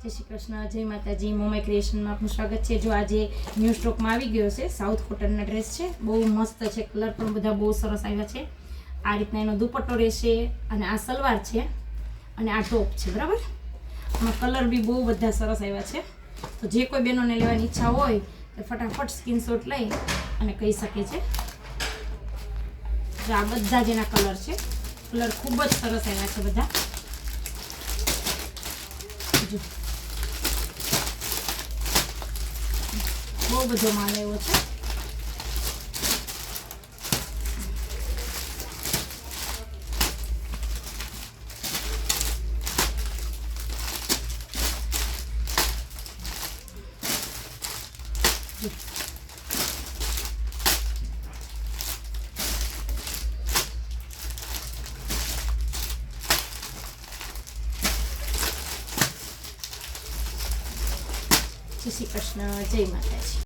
જય શ્રી કૃષ્ણ, જય માતાજી. મોમાઈ ક્રિએશનમાં આપનું સ્વાગત છે. જો આજે ન્યૂ સ્ટોકમાં આવી ગયો છે સાઉથ કોટનના ડ્રેસ છે, બહુ મસ્ત છે, કલર પણ બધા બહુ સરસ આવ્યા છે. આ રીતના એનો દુપટ્ટો રહેશે અને આ સલવાર છે અને આ ટોપ છે, બરાબર. આમાં કલર બી બહુ બધા સરસ આવ્યા છે. તો જે કોઈ બહેનોને લેવાની ઈચ્છા હોય તો ફટાફટ સ્ક્રીનશોટ લઈ અને કહી શકે છે. જો આ બધા જ એના કલર છે, કલર ખૂબ જ સરસ આવ્યા છે બધા. જો બહુ બધો માલ આવ્યો છે. જય શ્રી કૃષ્ણ, જય માતાજી.